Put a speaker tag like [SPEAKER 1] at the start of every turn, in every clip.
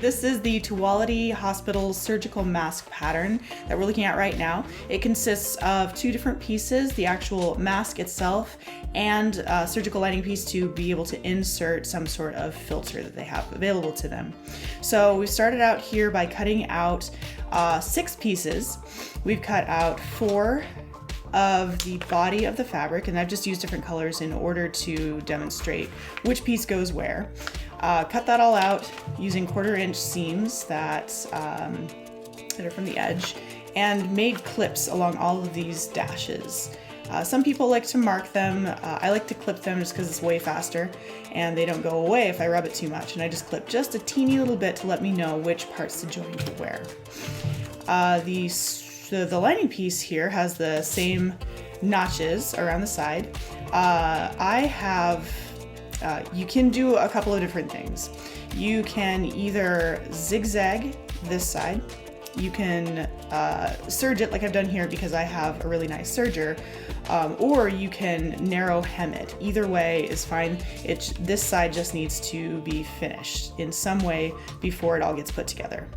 [SPEAKER 1] This is the Tuality Hospital surgical mask pattern that we're looking at right now. It consists of two different pieces, the actual mask itself and a surgical lining piece to be able to insert some sort of filter that they have available to them. So we started out here by cutting out 6 pieces. We've cut out 4 of the body of the fabric, and I've just used different colors in order to demonstrate which piece goes where. Cut that all out using 1/4-inch seams that are from the edge, and made clips along all of these dashes. Some people like to mark them. I like to clip them just because it's way faster and they don't go away if I rub it too much, and I just clip just a teeny little bit to let me know which parts to join to where. The lining piece here has the same notches around the side. You can do a couple of different things. You can either zigzag this side, you can serge it like I've done here because I have a really nice serger, or you can narrow hem it. Either way is fine. This side just needs to be finished in some way before it all gets put together.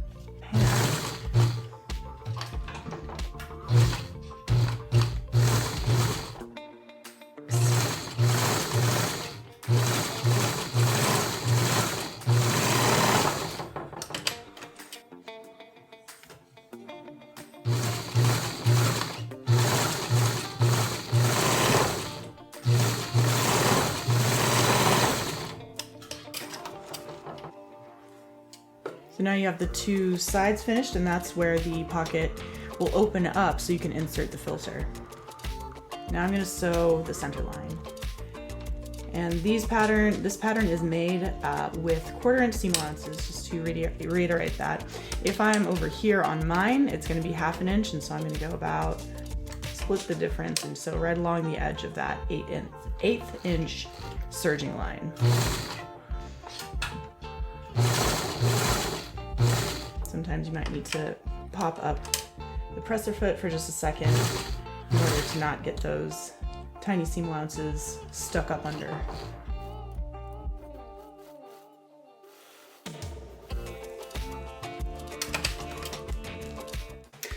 [SPEAKER 1] So now you have the 2 sides finished, and that's where the pocket will open up so you can insert the filter. Now I'm going to sew the center line. And this pattern is made with 1/4-inch seam allowances, just to reiterate that. If I'm over here on mine, it's going to be 1/2 inch, and so I'm going to go about, split the difference, and sew right along the edge of that 1/8 inch serging line. Sometimes you might need to pop up the presser foot for just a second in order to not get those tiny seam allowances stuck up under.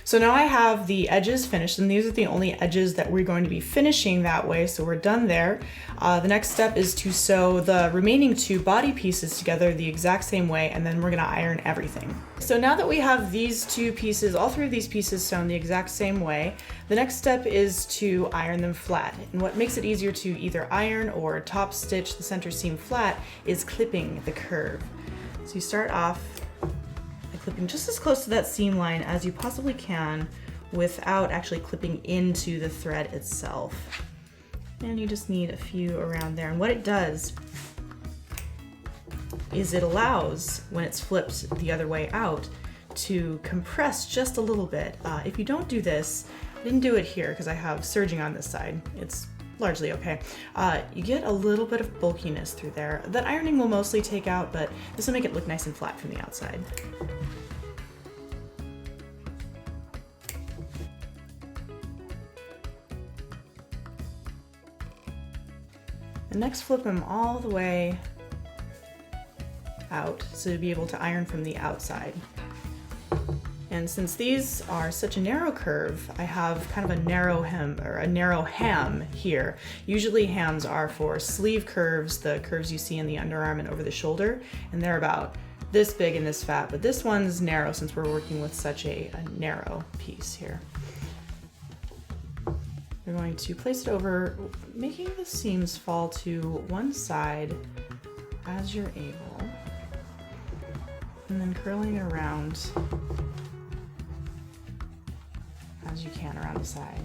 [SPEAKER 1] So now I have the edges finished, and these are the only edges that we're going to be finishing that way, so we're done there. The next step is to sew the remaining 2 body pieces together the exact same way, and then we're gonna iron everything. So now that we have these 2 pieces, all 3 of these pieces sewn the exact same way, the next step is to iron them flat. And what makes it easier to either iron or top stitch the center seam flat is clipping the curve. So you start off clipping just as close to that seam line as you possibly can without actually clipping into the thread itself. And you just need a few around there. And what it does is it allows, when it's flipped the other way out, to compress just a little bit. If you don't do this, I didn't do it here because I have serging on this side. It's largely okay. You get a little bit of bulkiness through there that ironing will mostly take out, but this will make it look nice and flat from the outside. And next flip them all the way out so to be able to iron from the outside. And since these are such a narrow curve, I have kind of a narrow hem, or a narrow hem here. Usually hams are for sleeve curves, the curves you see in the underarm and over the shoulder, and they're about this big and this fat, but this one's narrow since we're working with such a narrow piece here. You're going to place it over, making the seams fall to one side as you're able, and then curling around as you can around the side.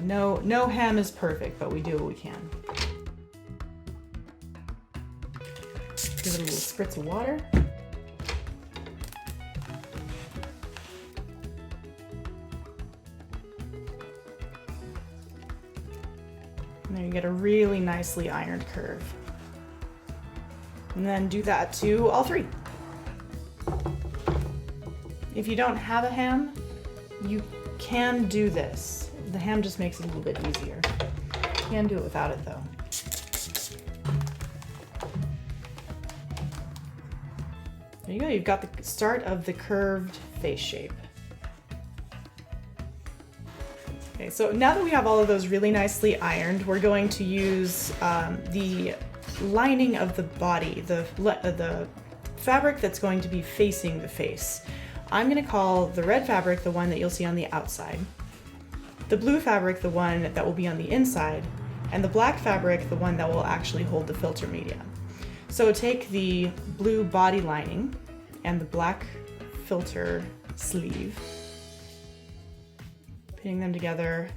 [SPEAKER 1] No hem is perfect, but we do what we can. Give it a little spritz of water. And then you get a really nicely ironed curve. And then do that to all 3. If you don't have a ham, you can do this. The ham just makes it a little bit easier. You can do it without it though. There you go, you've got the start of the curved face shape. Okay, so now that we have all of those really nicely ironed, we're going to use the lining of the body, the fabric that's going to be facing the face. I'm going to call the red fabric the one that you'll see on the outside, the blue fabric the one that will be on the inside, and the black fabric the one that will actually hold the filter media. So take the blue body lining and the black filter sleeve, pinning them together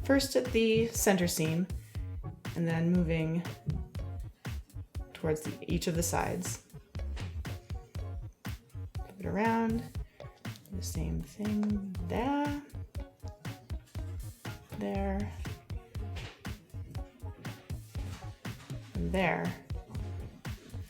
[SPEAKER 1] first at the center seam and then moving towards each of the sides. Flip it around, do the same thing there, and there.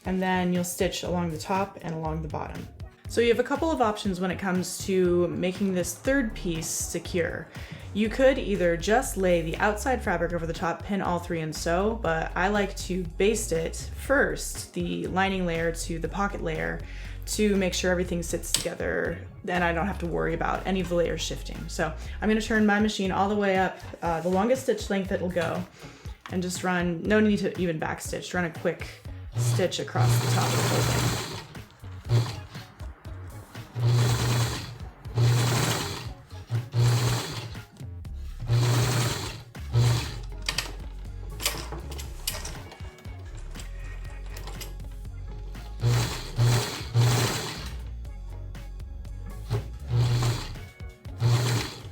[SPEAKER 1] And then you'll stitch along the top and along the bottom. So you have a couple of options when it comes to making this third piece secure. You could either just lay the outside fabric over the top, pin all three and sew, but I like to baste it first, the lining layer to the pocket layer, to make sure everything sits together and I don't have to worry about any of the layers shifting. So I'm gonna turn my machine all the way up, the longest stitch length it'll go, and just run, no need to even back stitch, run a quick stitch across the top of the whole thing.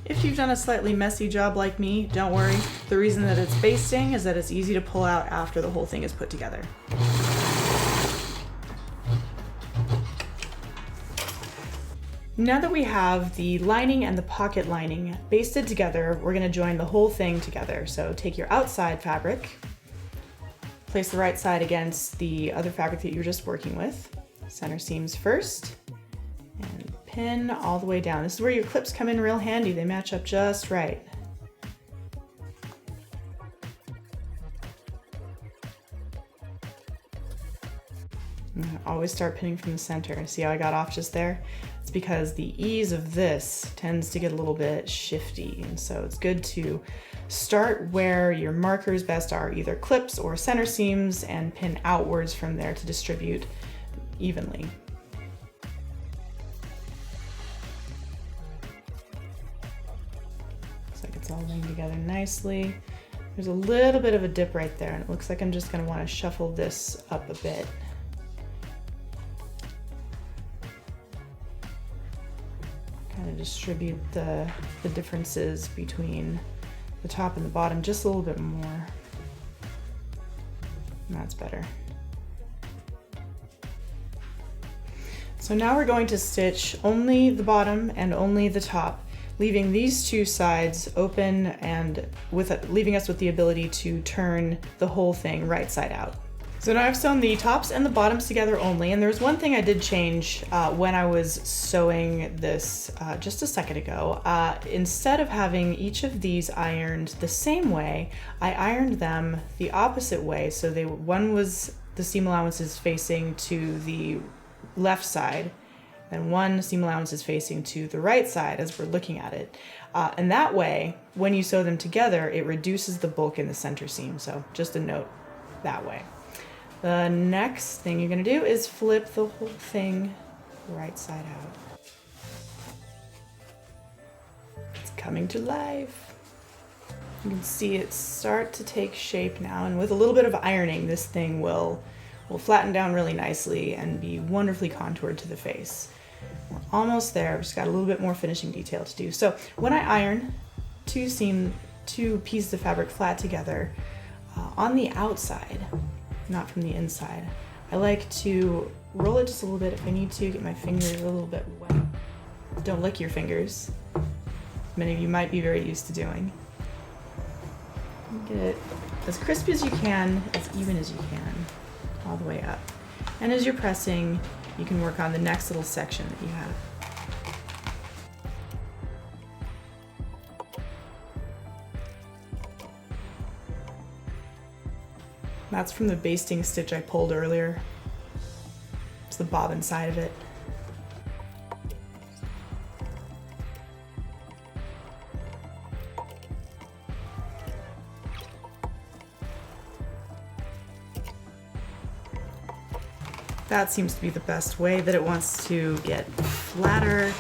[SPEAKER 1] If you've done a slightly messy job like me, don't worry. The reason that it's basting is that it's easy to pull out after the whole thing is put together. Now that we have the lining and the pocket lining basted together, we're going to join the whole thing together. So take your outside fabric, place the right side against the other fabric that you were just working with, center seams first, and pin all the way down. This is where your clips come in real handy. They match up just right. Always start pinning from the center. See how I got off just there? It's because the ease of this tends to get a little bit shifty, and so it's good to start where your markers best are, either clips or center seams, and pin outwards from there to distribute evenly. Looks like it's all laying together nicely. There's a little bit of a dip right there, and it looks like I'm just going to want to shuffle this up a bit. Kind of distribute the differences between the top and the bottom just a little bit more. And that's better. So now we're going to stitch only the bottom and only the top, leaving these two sides open and leaving us with the ability to turn the whole thing right side out. So now I've sewn the tops and the bottoms together only, and there's one thing I did change when I was sewing this just a second ago. Instead of having each of these ironed the same way, I ironed them the opposite way. So one was the seam allowances facing to the left side, and one seam allowance is facing to the right side as we're looking at it. And that way, when you sew them together, it reduces the bulk in the center seam. So just a note that way. The next thing you're going to do is flip the whole thing right side out. It's coming to life. You can see it start to take shape now, and with a little bit of ironing, this thing will flatten down really nicely and be wonderfully contoured to the face. We're almost there. We've just got a little bit more finishing detail to do. So when I iron two pieces of fabric flat together on the outside, not from the inside, I like to roll it just a little bit if I need to, get my fingers a little bit wet. Don't lick your fingers. Many of you might be very used to doing. Get it as crispy as you can, as even as you can, all the way up. And as you're pressing, you can work on the next little section that you have. That's from the basting stitch I pulled earlier. the bobbin side of it. That seems to be the best way that it wants to get flatter.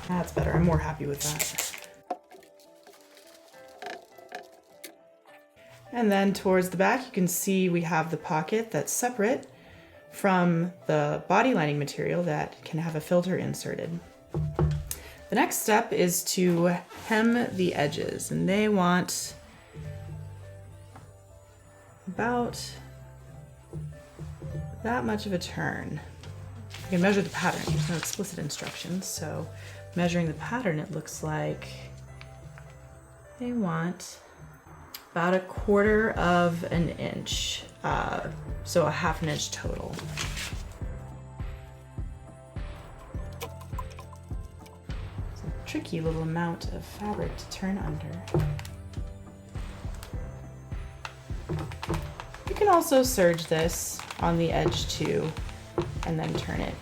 [SPEAKER 1] That's better. I'm more happy with that. And then towards the back, you can see we have the pocket that's separate from the body lining material that can have a filter inserted. The next step is to hem the edges, and they want about that much of a turn. You can measure the pattern. There's no explicit instructions, so measuring the pattern, it looks like they want about 1/4 of an inch, so 1/2 inch total. It's a tricky little amount of fabric to turn under. You can also serge this on the edge too, and then turn it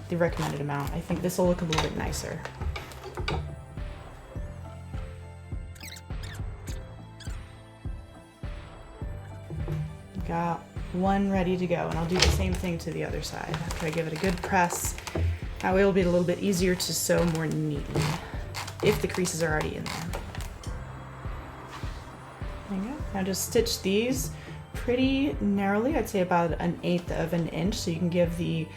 [SPEAKER 1] the recommended amount. I think this will look a little bit nicer. Got one ready to go, and I'll do the same thing to the other side after I give it a good press. That way it'll be a little bit easier to sew more neatly if the creases are already in there. There you go. Now just stitch these pretty narrowly. I'd say about 1/8 of an inch, so you can give the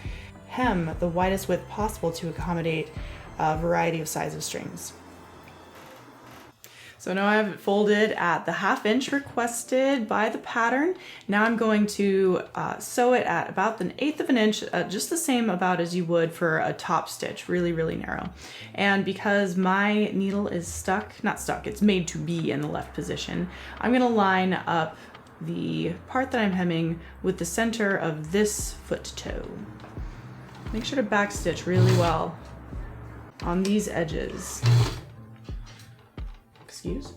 [SPEAKER 1] hem the widest width possible to accommodate a variety of size of strings. So now I have it folded at the 1/2 inch requested by the pattern. Now I'm going to sew it at about 1/8 of an inch, just the same about as you would for a top stitch, really, really narrow. And because my needle is not stuck, it's made to be in the left position, I'm gonna line up the part that I'm hemming with the center of this foot to toe. Make sure to backstitch really well on these edges. Excuse?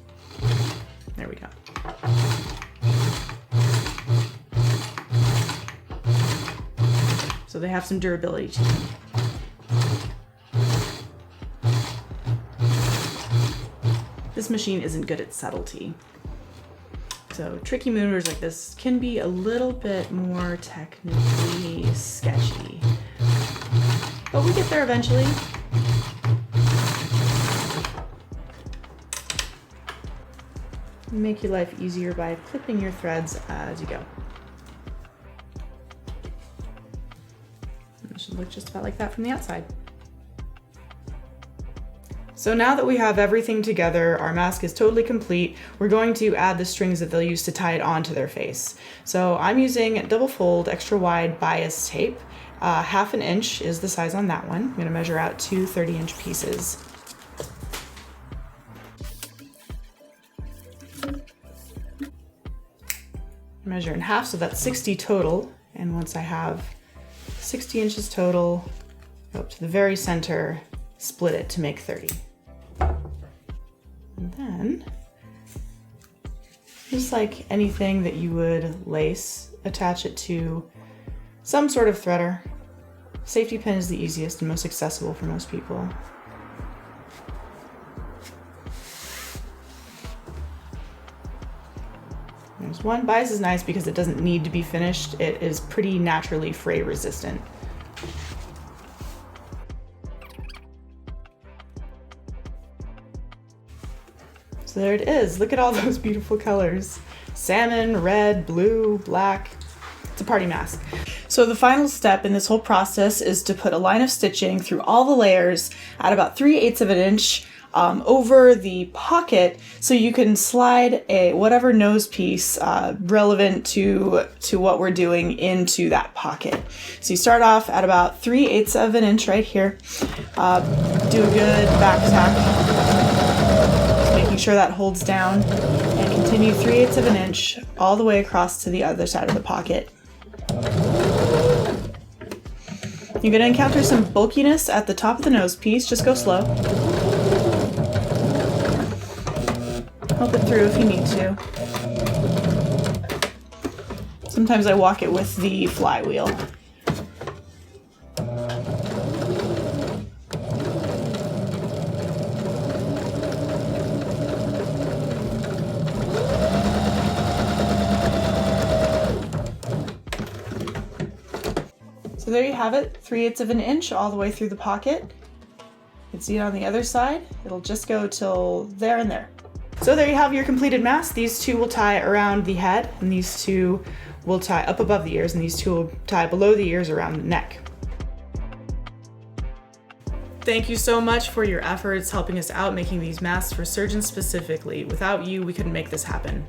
[SPEAKER 1] There we go. So they have some durability to them. This machine isn't good at subtlety. So tricky maneuvers like this can be a little bit more technically sketchy. But we get there eventually. Make your life easier by clipping your threads as you go. It should look just about like that from the outside. So now that we have everything together, our mask is totally complete, we're going to add the strings that they'll use to tie it onto their face. So I'm using double fold extra wide bias tape. 1/2 an inch is the size on that one. I'm gonna measure out 2 30-inch pieces. Measure in half, so that's 60 total. And once I have 60 inches total, go up to the very center, split it to make 30. And then, just like anything that you would lace, attach it to some sort of threader. Safety pin is the easiest and most accessible for most people. There's one. Bias is nice because it doesn't need to be finished. It is pretty naturally fray resistant. So there it is. Look at all those beautiful colors. Salmon, red, blue, black. It's a party mask. So the final step in this whole process is to put a line of stitching through all the layers at about 3/8 of an inch over the pocket, so you can slide a whatever nose piece relevant to what we're doing into that pocket. So you start off at about 3/8 of an inch right here. Do a good back tack, making sure that holds down, and continue 3/8 of an inch all the way across to the other side of the pocket. You're going to encounter some bulkiness at the top of the nose piece. Just go slow. Help it through if you need to. Sometimes I walk it with the flywheel. So there you have it, 3/8 of an inch all the way through the pocket. You can see it on the other side. It'll just go till there and there. So there you have your completed mask. These two will tie around the head, and these two will tie up above the ears, and these two will tie below the ears around the neck. Thank you so much for your efforts helping us out making these masks for surgeons specifically. Without you, we couldn't make this happen.